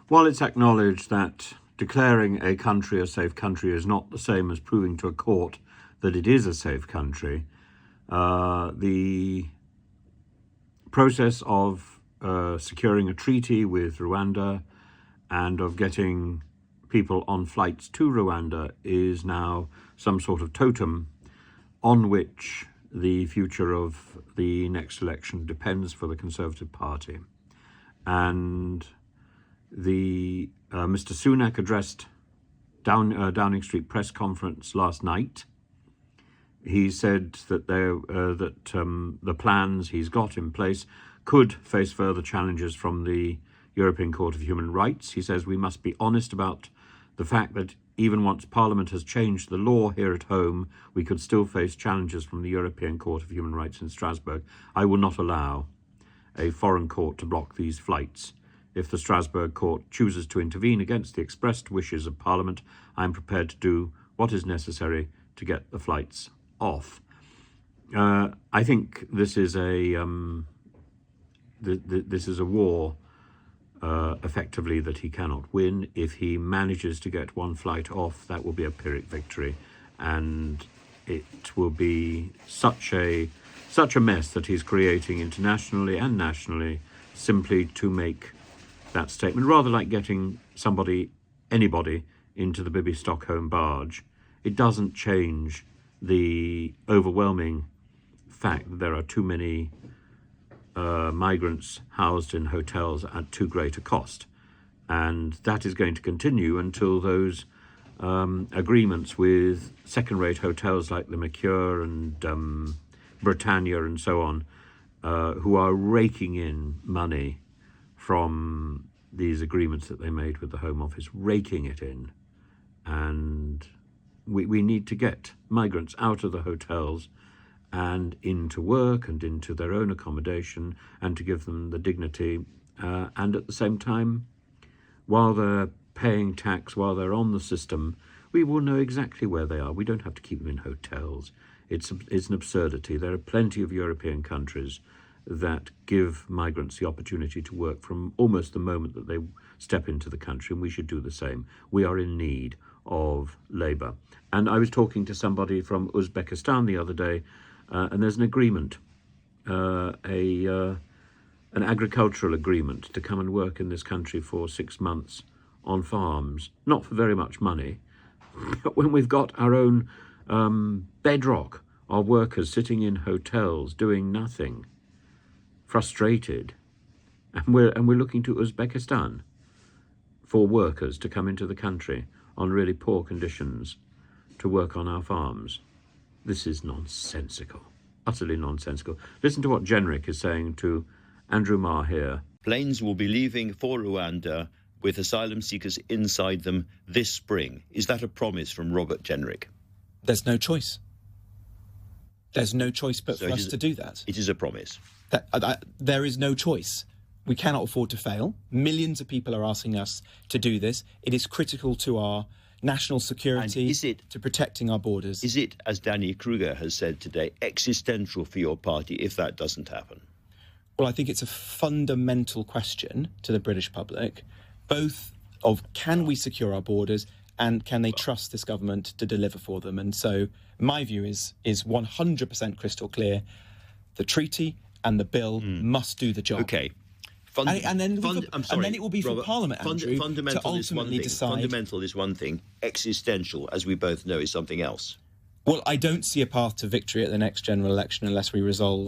While it's acknowledged that declaring a country a safe country is not the same as proving to a court that it is a safe country, the process of securing a treaty with Rwanda and of getting people on flights to Rwanda is now some sort of totem on which the future of the next election depends for the Conservative Party. And the Mr. Sunak addressed Downing Street press conference last night. He said that the plans he's got in place could face further challenges from the European Court of Human Rights. He says we must be honest about the fact that even once Parliament has changed the law here at home, we could still face challenges from the European Court of Human Rights in Strasbourg. I will not allow a foreign court to block these flights. If the Strasbourg court chooses to intervene against the expressed wishes of Parliament, I am prepared to do what is necessary to get the flights off. I think this is a war effectively that he cannot win. If he manages to get one flight off, that will be a pyrrhic victory, and it will be such a mess that he's creating internationally and nationally simply to make that statement, rather like getting anybody into the Bibi Stockholm barge. It doesn't change the overwhelming fact that there are too many migrants housed in hotels at too great a cost. And that is going to continue until those agreements with second-rate hotels like the Mercure and Britannia and so on, who are raking in money from these agreements that they made with the Home Office, raking it in. And we need to get migrants out of the hotels and into work and into their own accommodation, and to give them the dignity. And at the same time, while they're paying tax, while they're on the system, we will know exactly where they are. We don't have to keep them in hotels. It's an absurdity. There are plenty of European countries that give migrants the opportunity to work from almost the moment that they step into the country, and we should do the same. We are in need of labour. And I was talking to somebody from Uzbekistan the other day, and there's an agreement, an agricultural agreement to come and work in this country for 6 months on farms, not for very much money, but when we've got our own bedrock of workers sitting in hotels doing nothing, frustrated, and we're looking to Uzbekistan for workers to come into the country on really poor conditions to work on our farms. This is nonsensical, utterly nonsensical. Listen to what Jenrick is saying to Andrew Marr here. Planes will be leaving for Rwanda with asylum seekers inside them this spring. Is that a promise from Robert Jenrick? There's no choice. There's no choice but for us to do that. It is a promise. There is no choice. We cannot afford to fail. Millions of people are asking us to do this. It is critical to our national security, to protecting our borders. Is it, as Danny Kruger has said today, existential for your party if that doesn't happen? Well, I think it's a fundamental question to the British public, both of can we secure our borders and can they trust this government to deliver for them? And so my view is 100% crystal clear. The treaty and the bill must do the job. Okay. And then it will be for Robert, Parliament, Andrew, to ultimately decide. Fundamental is one thing. Existential, as we both know, is something else. Well, I don't see a path to victory at the next general election unless we resolve